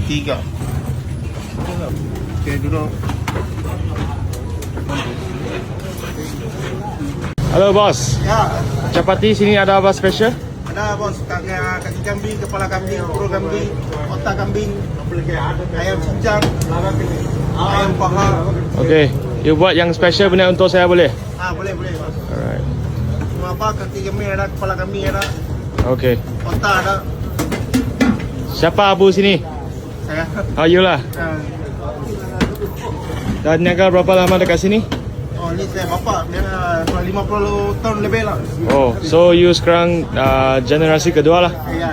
Tiga. Okey, duduk. Halo bos, Ya, Capati sini ada apa spesial? ada bos, kaki kambing, kepala kambing, perut kambing, otak kambing, ayam cincang, ayam paha. Okay, you buat yang spesial benar untuk saya boleh? Boleh bos. Alright. Semua apa, kaki kambing ada, kepala kambing ada, Okay. otak ada. Siapa abu sini? Saya. Oh, you lah. Dan niaga berapa lama dekat sini? Oh, ini saya bapak, dia 50 tahun lebih lah. Oh, so you sekarang generasi kedua lah. Ya.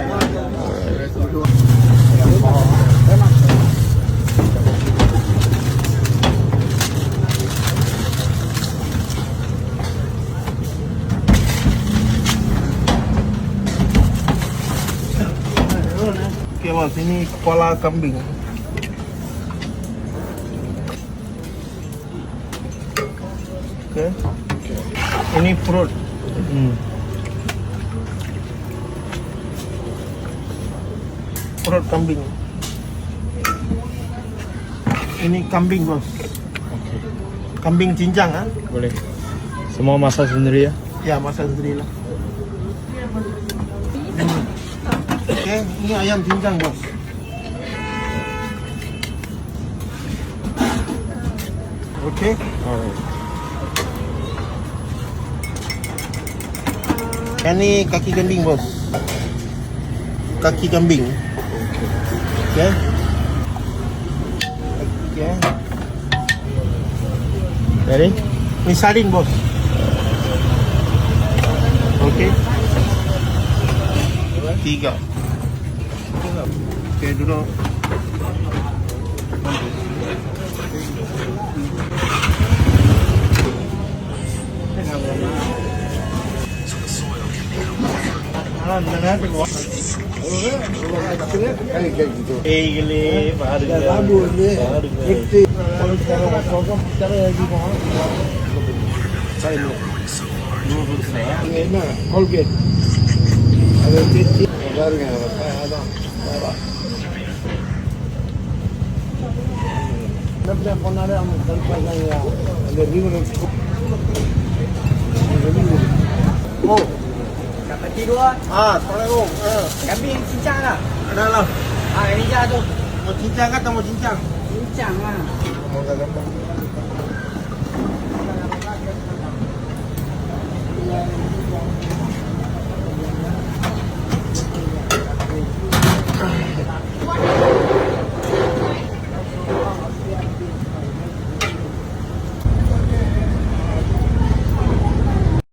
Okey bos, ini kepala kambing. Okey. Ini perut. Perut kambing. Ini kambing bos. Okay. Kambing cincang Boleh. Semua masak sendiri ya? Ya, masak sendiri lah. Okey, ini ayam cincang bos. Okey. Alright. Ini kaki kambing bos. Kaki kambing. Okey. Okey. Jadi? Ini sardin bos. Okey. Tiga. Okey, duduk. Gile, baru Oh, Capati dua, Assalamualaikum. kambing cincang lah. Ada lah. Ini je tu. Mau cincang atau mau cincang? Cincang lah.